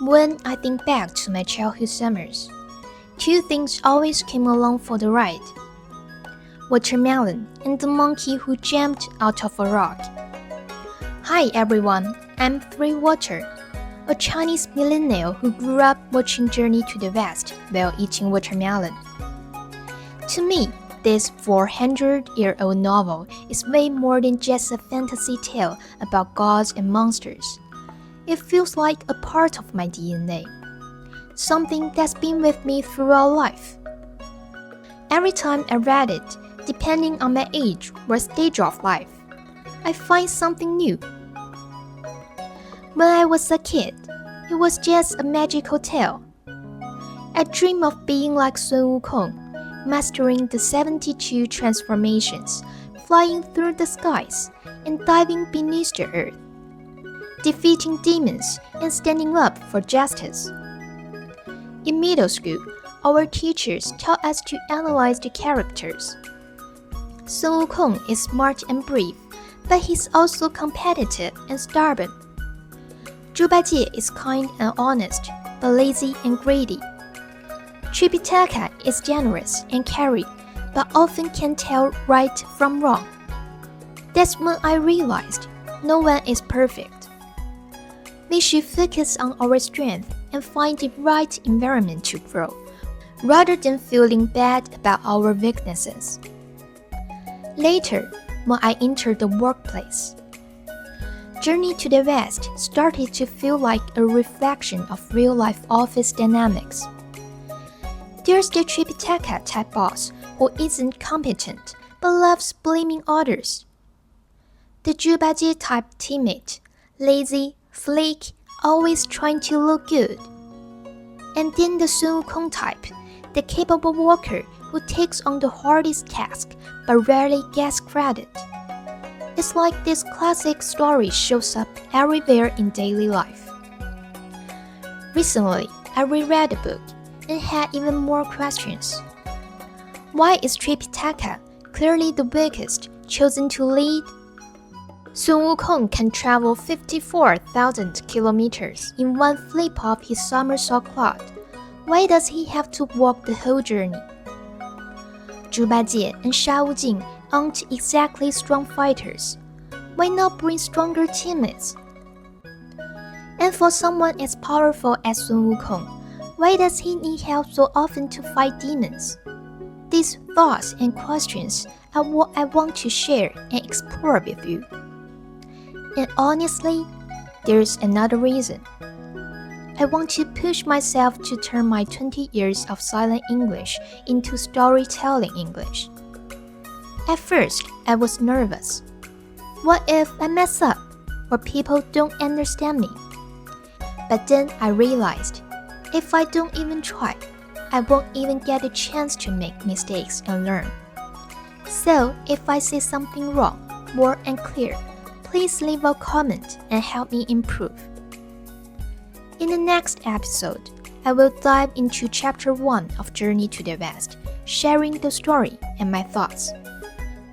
When I think back to my childhood summers, two things always came along for the ride: watermelon and the monkey who jumped out of a rock. Hi everyone, I'm Water, a Chinese millennial who grew up watching Journey to the West while eating watermelon. To me, this 400-year-old novel is way more than just a fantasy tale about gods and monsters. It feels like a part of my DNA, something that's been with me throughout life. Every time I read it, depending on my age or stage of life, I find something new. When I was a kid, it was just a magical tale. I dreamed of being like Sun Wukong, mastering the 72 transformations, flying through the skies, and diving beneath the earth, defeating demons and standing up for justice. In middle school, our teachers taught us to analyze the characters. Sun Wukong is smart and brave, but he's also competitive and stubborn. Zhu Bajie is kind and honest, but lazy and greedy. Tripitaka is generous and caring, but often can't tell right from wrong. That's when I realized no one is perfect. We should focus on our strength and find the right environment to grow, rather than feeling bad about our weaknesses. Later, when I entered the workplace, Journey to the West started to feel like a reflection of real-life office dynamics. There's the Tripitaka type boss who isn't competent but loves blaming others. The Zhu Bajie type teammate, lazy, flake, always trying to look good. And then the Sun Wukong type, the capable worker who takes on the hardest task but rarely gets credit. It's like this classic story shows up everywhere in daily life. Recently, I reread the book and had even more questions. Why is Tripitaka, clearly the weakest, chosen to lead? Sun Wukong can travel 54,000 kilometers in one flip of his somersault cloud. Why does he have to walk the whole journey? Zhu Bajie and Sha Wujing aren't exactly strong fighters. Why not bring stronger teammates? And for someone as powerful as Sun Wukong, why does he need help so often to fight demons? These thoughts and questions are what I want to share and explore with you. And honestly, there's another reason. I want to push myself to turn my 20 years of silent English into storytelling English. At first, I was nervous. What if I mess up or people don't understand me? But then I realized, if I don't even try, I won't even get a chance to make mistakes and learn. So, if I say something wrong, more unclear, please leave a comment and help me improve. In the next episode, I will dive into Chapter 1 of Journey to the West, sharing the story and my thoughts.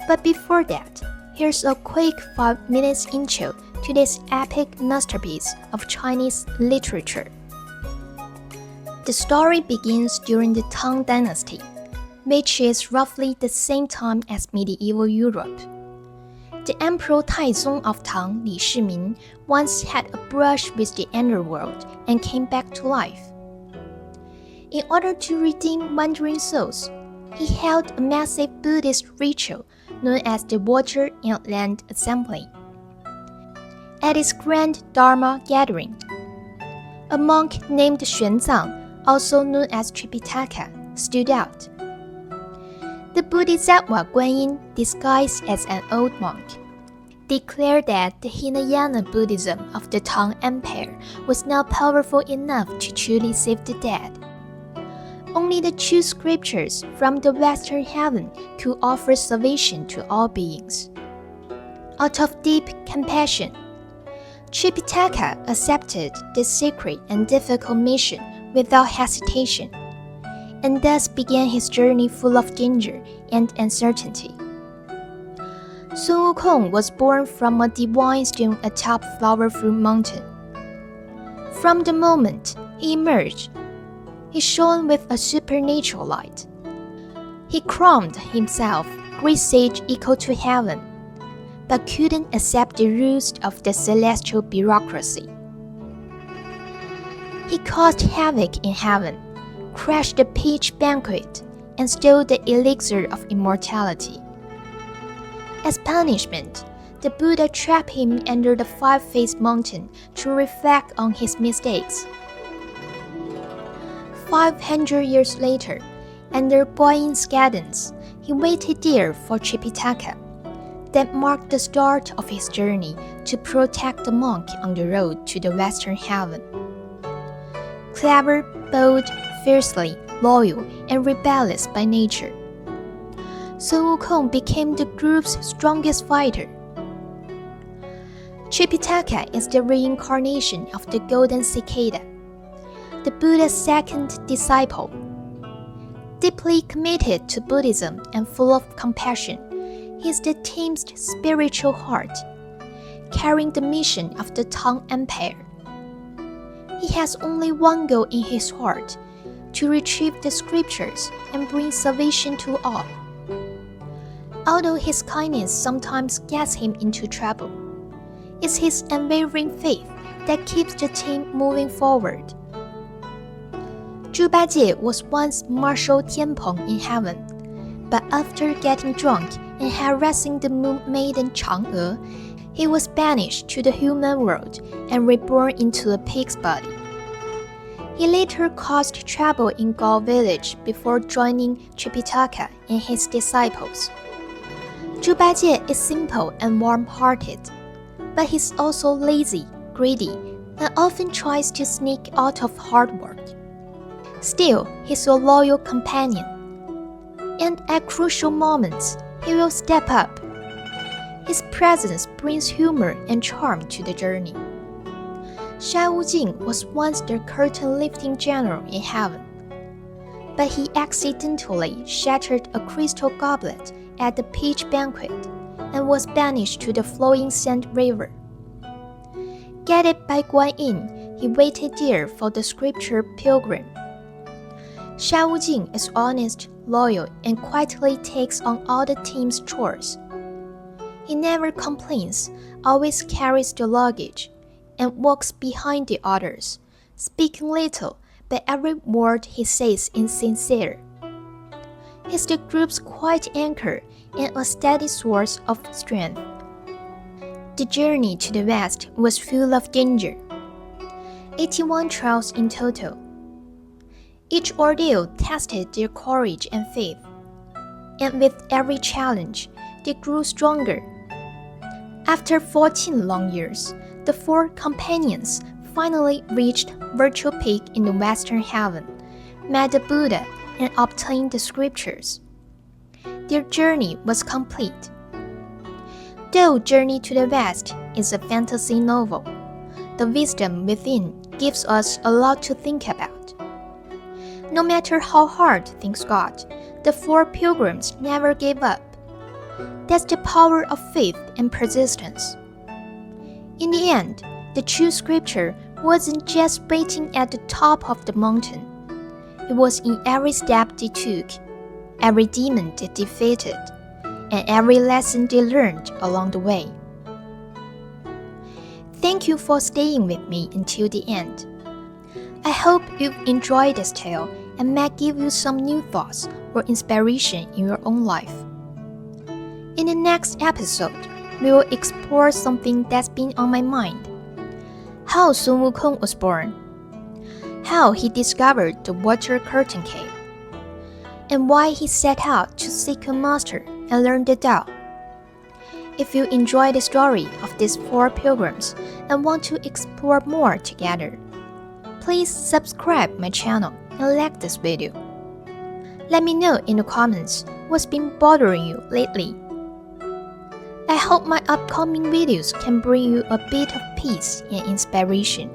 But before that, here's a quick 5 minutes intro to this epic masterpiece of Chinese literature. The story begins during the Tang Dynasty, which is roughly the same time as medieval Europe. The Emperor Taizong of Tang, Li Shiming, once had a brush with the underworld and came back to life. In order to redeem wandering souls, he held a massive Buddhist ritual known as the Water and Land Assembly. At his grand Dharma gathering, a monk named Xuanzang, also known as Tripitaka, stood out. The Bodhisattva Guanyin, disguised as an old monk, declared that the Hinayana Buddhism of the Tang Empire was not powerful enough to truly save the dead. Only the true scriptures from the Western heaven could offer salvation to all beings. Out of deep compassion, Tripitaka accepted this sacred and difficult mission without hesitation, and thus began his journey full of danger and uncertainty. Sun Wukong was born from a divine stone atop Flower Fruit Mountain. From the moment he emerged. He shone with a supernatural light. He crowned himself great sage equal to heaven, but couldn't accept the rules of the celestial bureaucracy. He caused havoc in heaven, crashed the peach banquet, and stole the elixir of immortality. As punishment, the Buddha trapped him under the five-faced mountain to reflect on his mistakes. 500 years later, under buoyant guidance, he waited there for Tripitaka. That marked the start of his journey to protect the monk on the road to the western heaven. Clever, bold, fiercely loyal, and rebellious by nature, Sun Wukong became the group's strongest fighter. Tripitaka is the reincarnation of the golden cicada, the Buddha's second disciple. Deeply committed to Buddhism and full of compassion, he is the team's spiritual heart, carrying the mission of the Tang Empire. He has only one goal in his heart: to retrieve the scriptures and bring salvation to all. Although his kindness sometimes gets him into trouble, it's his unwavering faith that keeps the team moving forward. Zhu Bajie was once Marshal Tianpeng in heaven, but after getting drunk and harassing the moon maiden Chang'e, he was banished to the human world and reborn into a pig's body. He later caused trouble in Gao village before joining Tripitaka and his disciples. Zhu Bajie is simple and warm-hearted, but he's also lazy, greedy, and often tries to sneak out of hard work. Still, he's a loyal companion, and at crucial moments, he will step up. His presence brings humor and charm to the journey. Shan Wujing was once the curtain-lifting general in heaven, but he accidentally shattered a crystal goblet at the peach banquet and was banished to the flowing sand river. Guided by Guan Yin, he waited there for the scripture pilgrim. Shan Wujing is honest, loyal, and quietly takes on all the team's chores. He never complains, always carries the luggage, and walks behind the others, speaking little, but every word he says is sincere. He's the group's quiet anchor and a steady source of strength. The journey to the west was full of danger. 81 trials in total. Each ordeal tested their courage and faith, and with every challenge, they grew stronger. After 14 long years, the four companions finally reached Virtual Peak in the Western Heaven, met the Buddha, and obtained the scriptures. Their journey was complete. Though Journey to the West is a fantasy novel, the wisdom within gives us a lot to think about. No matter how hard things got, the four pilgrims never gave up. That's the power of faith and persistence. In the end, the true scripture wasn't just waiting at the top of the mountain. It was in every step they took, every demon they defeated, and every lesson they learned along the way. Thank you for staying with me until the end. I hope you've enjoyed this tale and might give you some new thoughts or inspiration in your own life. In the next episode, we will explore something that's been on my mind: how Sun Wukong was born, how he discovered the water curtain cave, and why he set out to seek a master and learn the Tao. If you enjoy the story of these four pilgrims and want to explore more together, please subscribe my channel and like this video. Let me know in the comments what's been bothering you lately. I hope my upcoming videos can bring you a bit of peace and inspiration.